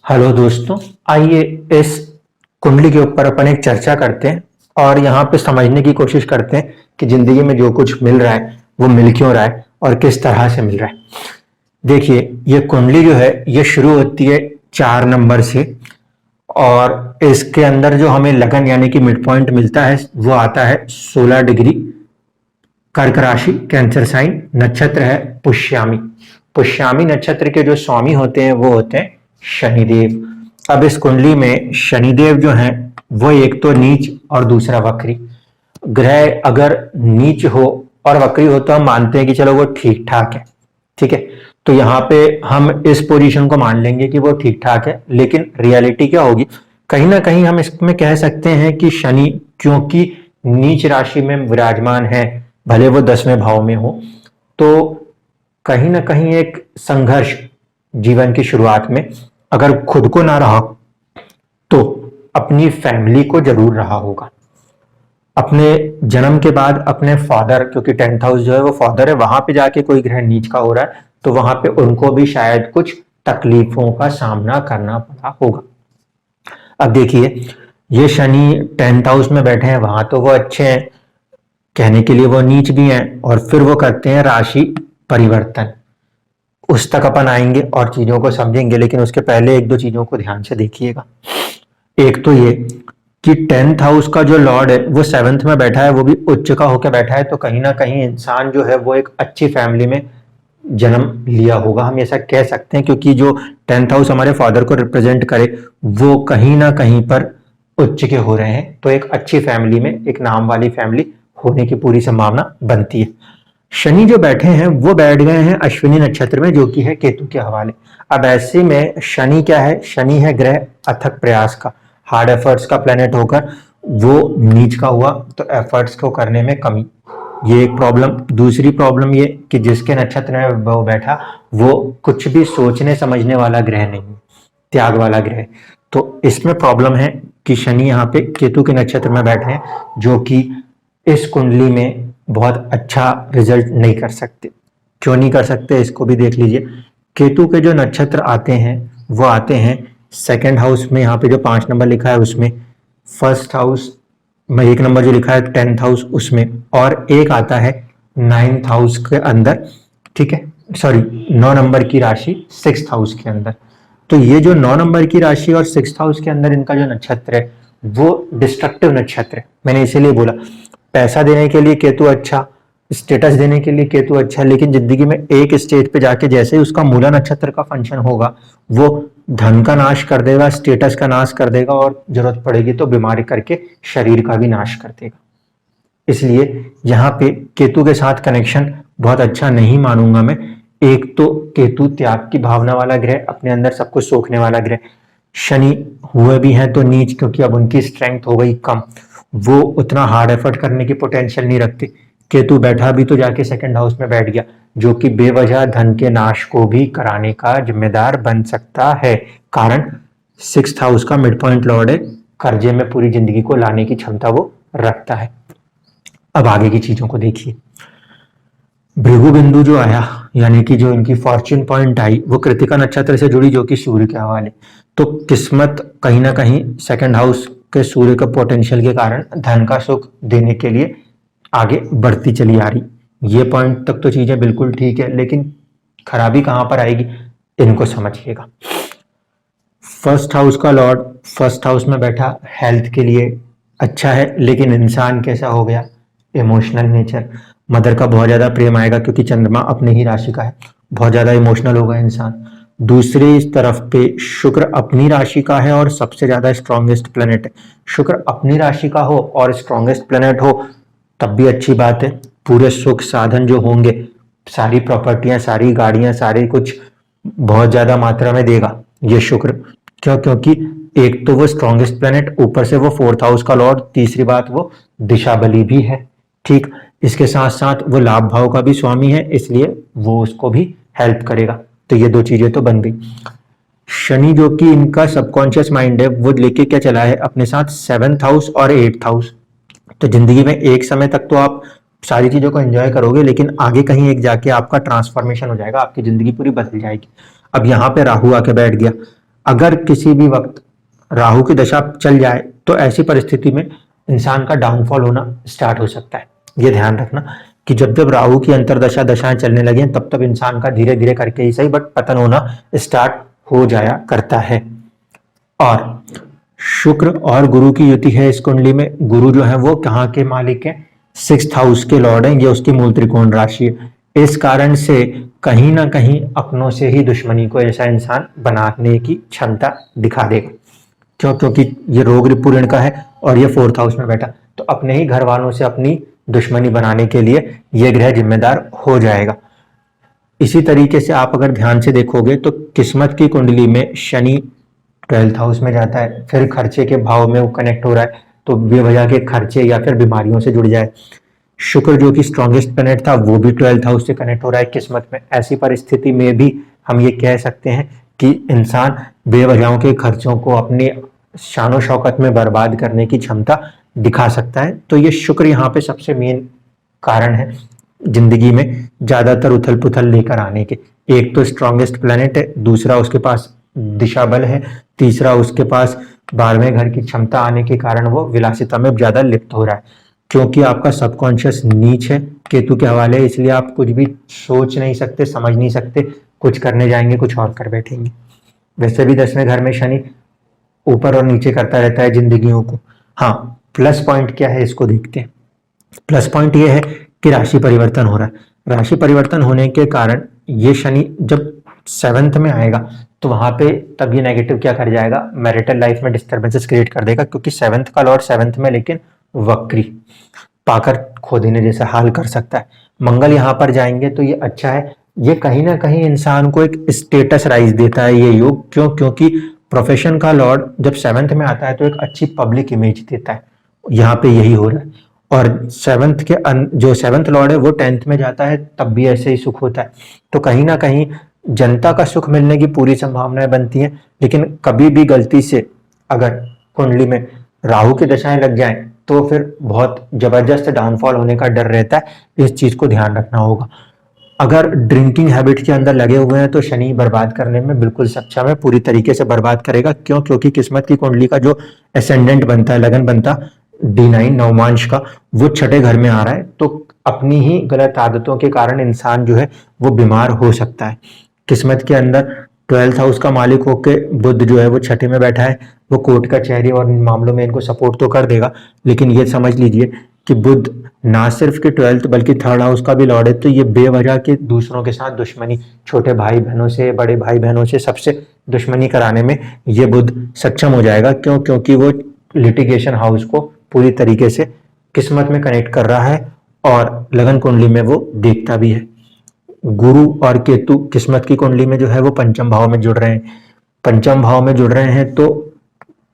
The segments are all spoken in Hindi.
हेलो दोस्तों, आइए इस कुंडली के ऊपर अपन एक चर्चा करते हैं और यहाँ पे समझने की कोशिश करते हैं कि जिंदगी में जो कुछ मिल रहा है वो मिल क्यों रहा है और किस तरह से मिल रहा है। देखिए, ये कुंडली जो है ये शुरू होती है 4 नंबर से और इसके अंदर जो हमें लगन यानी कि मिड पॉइंट मिलता है वो आता है 16 डिग्री। कर्क राशि, कैंसर साइन, नक्षत्र है पुष्यामी। पुष्यामी नक्षत्र के जो स्वामी होते हैं वो होते हैं शनिदेव। अब इस कुंडली में शनिदेव जो हैं वो एक तो नीच और दूसरा वक्री। ग्रह अगर नीच हो और वक्री हो तो हम मानते हैं कि चलो वो ठीक ठाक है, ठीक है। तो यहाँ पे हम इस पोजीशन को मान लेंगे कि वो ठीक ठाक है, लेकिन रियलिटी क्या होगी, कहीं ना कहीं हम इसमें कह सकते हैं कि शनि क्योंकि नीच राशि में विराजमान है, भले वो 10वें भाव में हो, तो कहीं ना कहीं एक संघर्ष जीवन की शुरुआत में अगर खुद को ना रहा तो अपनी फैमिली को जरूर रहा होगा। अपने जन्म के बाद अपने फादर, क्योंकि 10th हाउस जो है वो फादर है, वहां पे जाके कोई ग्रह नीच का हो रहा है तो वहां पे उनको भी शायद कुछ तकलीफों का सामना करना पड़ा होगा। अब देखिए, ये शनि 10th हाउस में बैठे हैं, वहां तो वो अच्छे हैं, कहने के लिए वो नीच भी हैं, और फिर वो करते हैं राशि परिवर्तन। उस तक अपन आएंगे और चीजों को समझेंगे, लेकिन उसके पहले एक दो चीजों को ध्यान से देखिएगा। एक तो ये कि 10th हाउस का जो लॉर्ड है वो 7th में बैठा है, वो भी उच्च का होकर बैठा है, तो कहीं ना कहीं इंसान जो है वो एक अच्छी फैमिली में जन्म लिया होगा, हम ऐसा कह सकते हैं, क्योंकि जो 10th हाउस हमारे फादर को रिप्रेजेंट करे वो कहीं ना कहीं पर उच्च के हो रहे हैं, तो एक अच्छी फैमिली में, एक नाम वाली फैमिली होने की पूरी संभावना बनती है। शनि जो बैठे हैं वो बैठ गए हैं अश्विनी नक्षत्र में, जो कि है केतु के हवाले। अब ऐसे में शनि क्या है, शनि है ग्रह अथक प्रयास का, हार्ड एफर्ट्स का प्लेनेट होकर वो नीच का हुआ, तो एफर्ट्स को करने में कमी, ये एक प्रॉब्लम। दूसरी प्रॉब्लम ये कि जिसके नक्षत्र में वो बैठा वो कुछ भी सोचने समझने वाला ग्रह नहीं, त्याग वाला ग्रह, तो इसमें प्रॉब्लम है कि शनि यहाँ पे केतु के नक्षत्र में बैठे हैं, जो कि इस कुंडली में बहुत अच्छा रिजल्ट नहीं कर सकते। क्यों नहीं कर सकते इसको भी देख लीजिए। केतु के जो नक्षत्र आते हैं वो आते हैं 2nd हाउस में, यहाँ पे जो 5 नंबर लिखा है उसमें, 1st हाउस में 1 नंबर जो लिखा है 10th हाउस उसमें, और एक आता है 9th हाउस के अंदर, ठीक है, सॉरी 9 नंबर की राशि 6th हाउस के अंदर। तो ये जो 9 नंबर की राशि और 6th हाउस के अंदर इनका जो नक्षत्र है वो डिस्ट्रक्टिव नक्षत्र है। मैंने इसीलिए बोला पैसा देने के लिए केतु अच्छा, स्टेटस देने के लिए केतु अच्छा, लेकिन जिंदगी में एक स्टेज पे जाके जैसे ही उसका मूला नक्षत्र का फंक्शन होगा वो धन का नाश कर देगा, स्टेटस का नाश कर देगा, और जरूरत पड़ेगी तो बीमारी करके शरीर का भी नाश कर देगा। इसलिए यहाँ पे केतु के साथ कनेक्शन बहुत अच्छा नहीं मानूंगा मैं। एक तो केतु त्याग की भावना वाला ग्रह, अपने अंदर सब कुछ सोखने वाला ग्रह। शनि हुए भी हैं तो नीच, क्योंकि अब उनकी स्ट्रेंथ हो गई कम, वो उतना हार्ड एफर्ट करने की पोटेंशियल नहीं रखते। केतु बैठा भी तो जाके 2nd हाउस में बैठ गया, जो कि बेवजह धन के नाश को भी कराने का जिम्मेदार बन सकता है। कारण 6th हाउस का मिड पॉइंट लॉर्ड है, कर्जे में पूरी जिंदगी को लाने की क्षमता वो रखता है। अब आगे की चीजों को देखिए। भृगु बिंदु जो आया, यानी कि जो इनकी फॉर्च्यून पॉइंट आई, वो कृतिका नक्षत्र से जुड़ी, जो कि सूर्य के हवाले। तो किस्मत कहीं ना कहीं 2nd हाउस के सूर्य के पोटेंशियल के कारण धन का सुख देने के लिए आगे बढ़ती चली आ रही। ये पॉइंट तक तो चीजें बिल्कुल ठीक है, लेकिन खराबी कहां पर आएगी इनको समझिएगा। 1st हाउस का लॉर्ड 1st हाउस में बैठा, हेल्थ के लिए अच्छा है, लेकिन इंसान कैसा हो गया, इमोशनल नेचर। मदर का बहुत ज्यादा प्रेम आएगा, क्योंकि चंद्रमा अपने ही राशि का है, बहुत ज्यादा इमोशनल होगा इंसान। दूसरी तरफ पे शुक्र अपनी राशि का है और सबसे ज्यादा स्ट्रॉन्गेस्ट प्लेनेट है। शुक्र अपनी राशि का हो और स्ट्रॉन्गेस्ट प्लेनेट हो तब भी अच्छी बात है, पूरे सुख साधन जो होंगे, सारी प्रॉपर्टियां, सारी गाड़ियां, सारी कुछ बहुत ज्यादा मात्रा में देगा ये शुक्र। क्यों? क्योंकि एक तो वो स्ट्रॉन्गेस्ट प्लेनेट, ऊपर से वो 4th हाउस का लॉर्ड, तीसरी बात वो दिशा बली भी है, ठीक। इसके साथ साथ वो लाभ भाव का भी स्वामी है, इसलिए वो उसको भी हेल्प करेगा। तो ये दो चीजें तो बन गई। शनि जो कि इनका सबकॉन्शियस माइंड है, वो लेके क्या चला है अपने साथ 7th हाउस और 8th हाउस। तो जिंदगी में एक समय तक तो आप सारी चीजों को एंजॉय करोगे, लेकिन आगे कहीं एक जाके आपका ट्रांसफॉर्मेशन हो जाएगा, आपकी जिंदगी पूरी बदल जाएगी। अब यहाँ पे राहु आके बैठ गया, अगर किसी भी वक्त राहु की दशा चल जाए तो ऐसी परिस्थिति में इंसान का डाउनफॉल होना स्टार्ट हो सकता है। ये ध्यान रखना कि जब जब राहु की अंतरदशा दशाएं चलने लगे तब तब इंसान का धीरे धीरे करके ही सही बट पतन होना स्टार्ट हो जाया करता है। और शुक्र और गुरु की युति है इस कुंडली में। गुरु जो है वो कहाँ के मालिक है, 6th हाउस के लॉर्ड हैं, ये उसकी मूल त्रिकोण राशि है। इस कारण से कहीं ना कहीं अपनों से ही दुश्मनी को ऐसा इंसान बनाने की क्षमता दिखा देगा। क्यों? क्योंकि ये रोग रिपु ऋण का है और ये 4th हाउस में बैठा, तो अपने ही घर वालों से अपनी दुश्मनी बनाने के लिए ये ग्रह जिम्मेदार हो जाएगा। इसी तरीके से आप अगर ध्यान से देखोगे तो किस्मत की कुंडली में शनि 12th हाउस में जाता है, फिर खर्चे के भाव में वो कनेक्ट हो रहा है, तो बेवजह के खर्चे या फिर बीमारियों से जुड़ जाए। शुक्र जो कि स्ट्रॉन्गेस्ट प्लैनेट था वो भी 12th हाउस से कनेक्ट हो रहा है किस्मत में। ऐसी परिस्थिति में भी हम ये कह सकते हैं कि इंसान बेवजहों के खर्चों को अपनी शानो शौकत में बर्बाद करने की क्षमता दिखा सकता है। तो ये शुक्र यहाँ पे सबसे मेन कारण है जिंदगी में ज्यादातर उथल पुथल लेकर आने के। एक तो स्ट्रॉन्गेस्ट प्लैनेट है, दूसरा उसके पास दिशा बल है, तीसरा उसके पास 12वें घर की क्षमता आने के कारण वो विलासिता में ज्यादा लिप्त हो रहा है। क्योंकि आपका सबकॉन्शियस नीच है केतु के हवाले, इसलिए आप कुछ भी सोच नहीं सकते, समझ नहीं सकते, कुछ करने जाएंगे कुछ और कर बैठेंगे। वैसे भी 10वें घर में शनि ऊपर और नीचे करता रहता है जिंदगियों को। हाँ, प्लस पॉइंट क्या है इसको देखते हैं। प्लस पॉइंट ये है कि राशि परिवर्तन हो रहा है। राशि परिवर्तन होने के कारण ये शनि जब 7th में आएगा तो वहां पे तब ये नेगेटिव क्या कर जाएगा, मैरिटल लाइफ में डिस्टर्बेंसेस क्रिएट कर देगा। क्योंकि 7th का लॉर्ड 7th में लेकिन वक्री पाकर खो देने जैसा हाल कर सकता है। मंगल यहाँ पर जाएंगे तो ये अच्छा है, ये कहीं ना कहीं इंसान को एक स्टेटस राइज देता है ये योग। क्यों? क्योंकि प्रोफेशन का लॉर्ड जब 7th में आता है तो एक अच्छी पब्लिक इमेज देता है, यहाँ पे यही हो रहा है। और 7th के जो 7th लॉर्ड है वो 10th में जाता है तब भी ऐसे ही सुख होता है। तो कहीं ना कहीं जनता का सुख मिलने की पूरी संभावनाएं बनती हैं। लेकिन कभी भी गलती से अगर कुंडली में राहु की दशाएं लग जाएं तो फिर बहुत जबरदस्त डाउनफॉल होने का डर रहता है। इस चीज को ध्यान रखना होगा। अगर ड्रिंकिंग हैबिट के अंदर लगे हुए हैं तो शनि बर्बाद करने में बिल्कुल सक्षम है, पूरी तरीके से बर्बाद करेगा। क्यों? क्योंकि किस्मत की कुंडली का जो एसेंडेंट बनता है, लगन बनता D9 नवमांश का, वो 6ठे घर में आ रहा है। तो अपनी ही गलत आदतों के कारण इंसान जो है वो बीमार हो सकता है। किस्मत के अंदर 12th हाउस का मालिक होके बुध जो है वो 6ठे में बैठा है, वो कोर्ट कचहरी और इन मामलों में इनको सपोर्ट तो कर देगा। लेकिन ये समझ लीजिए कि बुध ना सिर्फ कि 12th बल्कि 3rd हाउस का भी लॉर्ड है। तो ये बेवजह के दूसरों के साथ दुश्मनी, छोटे भाई बहनों से, बड़े भाई बहनों से, सबसे दुश्मनी कराने में ये बुध सक्षम हो जाएगा। क्यों? क्योंकि वो लिटिगेशन हाउस को पूरी तरीके से किस्मत में कनेक्ट कर रहा है और लगन कुंडली में वो देखता भी है। गुरु और केतु किस्मत की कुंडली में जो है वो पंचम भाव में जुड़ रहे हैं। पंचम भाव में जुड़ रहे हैं तो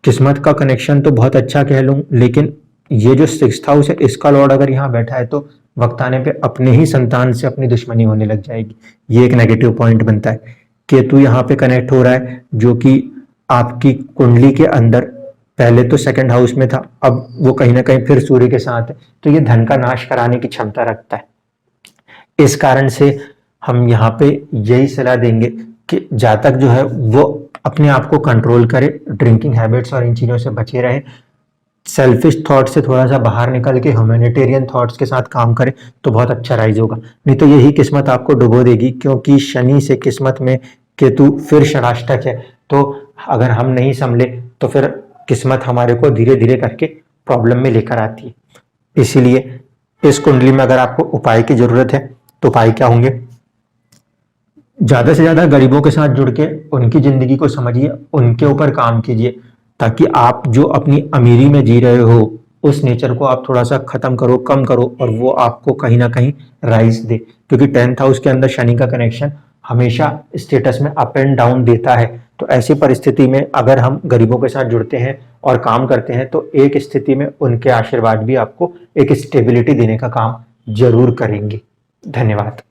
किस्मत का कनेक्शन तो बहुत अच्छा कह लूं, लेकिन ये जो 6th हाउस है इसका लॉर्ड अगर यहाँ बैठा है तो वक्त आने पे अपने ही संतान से अपनी दुश्मनी होने लग जाएगी। ये एक नेगेटिव पॉइंट बनता है। केतु यहाँ पे कनेक्ट हो रहा है जो कि आपकी कुंडली के अंदर पहले तो 2nd हाउस में था, अब वो कहीं ना कहीं फिर सूर्य के साथ है। तो ये धन का नाश कराने की क्षमता रखता है। इस कारण से हम यहाँ पे यही सलाह देंगे कि जातक जो है वो अपने आप को कंट्रोल करे, ड्रिंकिंग हैबिट्स और इन चीज़ों से बचे रहे, सेल्फिश थॉट से थोड़ा सा बाहर निकल के ह्यूमैनिटेरियन थॉट्स के साथ काम करे तो बहुत अच्छा राइज होगा। नहीं तो यही किस्मत आपको डुबो देगी। क्योंकि शनि से किस्मत में केतु फिर षडाष्टक है, तो अगर हम नहीं संभले तो फिर किस्मत हमारे को धीरे धीरे करके प्रॉब्लम में लेकर आती है। इसीलिए इस कुंडली में अगर आपको उपाय की जरूरत है तो उपाय क्या होंगे, ज्यादा से ज्यादा गरीबों के साथ जुड़ के उनकी जिंदगी को समझिए, उनके ऊपर काम कीजिए, ताकि आप जो अपनी अमीरी में जी रहे हो उस नेचर को आप थोड़ा सा खत्म करो, कम करो, और वो आपको कहीं ना कहीं राइज दे। क्योंकि 10th हाउस के अंदर शनि का कनेक्शन हमेशा स्टेटस में अप एंड डाउन देता है। तो ऐसी परिस्थिति में अगर हम गरीबों के साथ जुड़ते हैं और काम करते हैं तो एक स्थिति में उनके आशीर्वाद भी आपको एक स्टेबिलिटी देने का काम जरूर करेंगे। धन्यवाद।